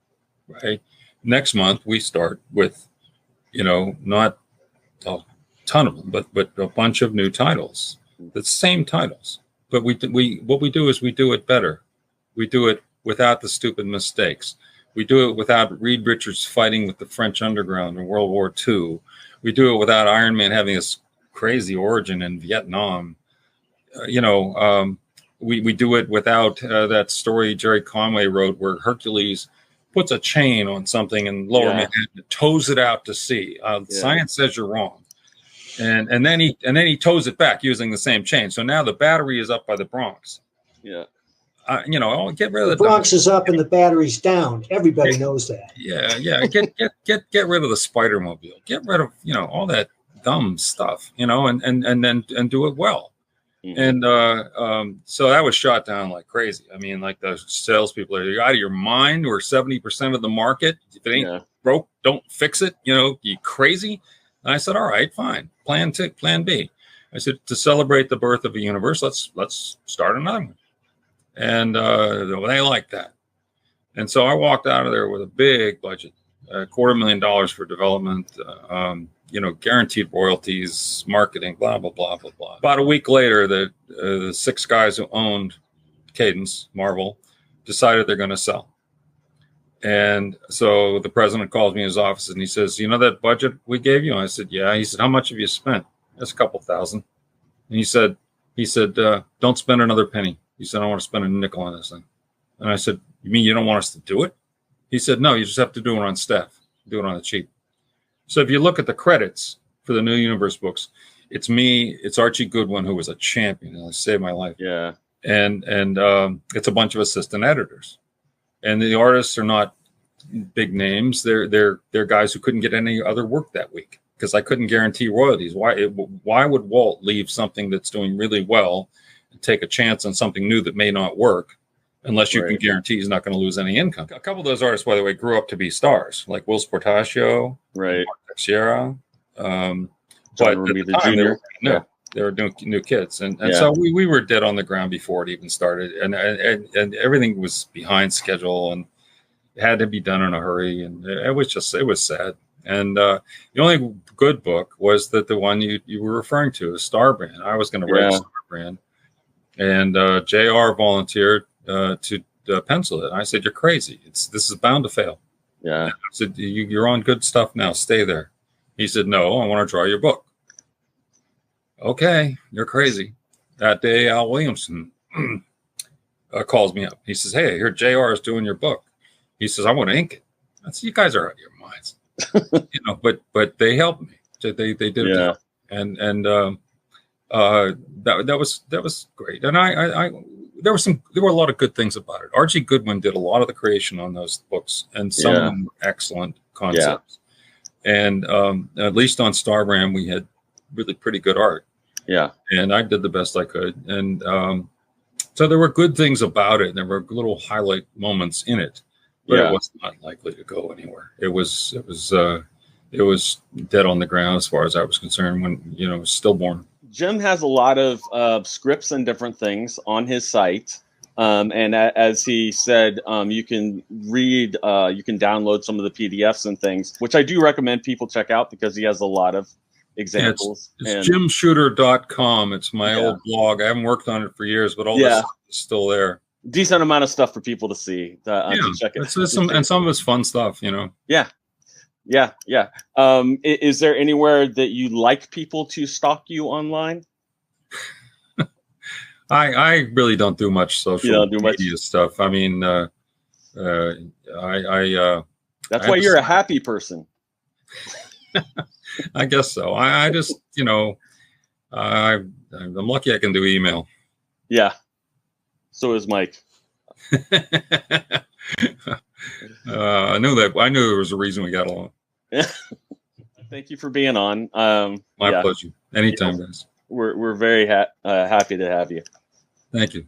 right? Next month, we start with, not a ton of them, but a bunch of new titles, the same titles. But what we do is we do it better. We do it without the stupid mistakes. We do it without Reed Richards fighting with the French underground in World War II. We do it without Iron Man having this crazy origin in Vietnam. We do it without that story Jerry Conway wrote where Hercules puts a chain on something in Lower Manhattan, tows it out to sea. Science says you're wrong. And then he tows it back using the same chain. So now the battery is up by the Bronx. Yeah. Get rid of the Bronx is up and the battery's down. Everybody knows that. Yeah. Get rid of the Spider-Mobile. Get rid of all that dumb stuff. And then do it well. Mm-hmm. And so that was shot down like crazy. I mean, like the salespeople are, "You're out of your mind. We're 70% of the market. If it ain't broke, don't fix it. You crazy." And I said, "All right, fine. Plan B." I said, "To celebrate the birth of a universe, let's start another one." And they liked that. And so I walked out of there with a big budget, $250,000 for development, guaranteed royalties, marketing, blah, blah, blah, blah, blah. About a week later, the 6 guys who owned Cadence, Marvel, decided they're going to sell. And so the president calls me in his office and he says, you know that budget we gave you? And I said, yeah. He said, how much have you spent? That's a couple thousand. And he said, don't spend another penny. He said, I don't want to spend a nickel on this thing. And I said, you mean you don't want us to do it? He said, no, you just have to do it on staff, do it on the cheap. So if you look at the credits for the New Universe books, it's me, it's Archie Goodwin, who was a champion, and saved my life. Yeah. And it's a bunch of assistant editors. And the artists are not big names. They're guys who couldn't get any other work that week because I couldn't guarantee royalties. Why would Walt leave something that's doing really well and take a chance on something new that may not work unless you can guarantee he's not going to lose any income? A couple of those artists, by the way, grew up to be stars, like Will Sportaccio, right, Sierra. But at the time, they were new kids, and so we were dead on the ground before it even started, and everything was behind schedule, and it had to be done in a hurry, and it was sad. And the only good book was the one you were referring to, Star Brand. I was going to write Star Brand, and JR volunteered to pencil it. I said, "You're crazy. This is bound to fail." Yeah. I said, "You're on good stuff now. Stay there." He said, "No, I want to draw your book." Okay, you're crazy. That day, Al Williamson calls me up. He says, "Hey, here JR is doing your book." He says, "I want to ink it." I said, "You guys are out of your minds." But they helped me. They did it. Yeah. And that was great. And I there were a lot of good things about it. Archie Goodwin did a lot of the creation on those books, and some of them were excellent concepts. Yeah. And at least on Star Brand, we had really pretty good art. Yeah. And I did the best I could. And so there were good things about it. And there were little highlight moments in it, but it was not likely to go anywhere. It was dead on the ground as far as I was concerned when, it was stillborn. Jim has a lot of scripts and different things on his site. And as he said, you can read, you can download some of the PDFs and things, which I do recommend people check out because he has a lot of examples. It's jimshooter.com. It's my old blog. I haven't worked on it for years, but all this stuff is still there. Decent amount of stuff for people to see. To check it. And some of it's fun stuff, Yeah. Is there anywhere that you like people to stalk you online? I really don't do much social media stuff. I mean, that's why you're a happy person. I guess so. I just, I'm lucky I can do email. Yeah. So is Mike. I knew there was a reason we got along. Thank you for being on. My pleasure. Anytime, guys. We're very happy to have you. Thank you.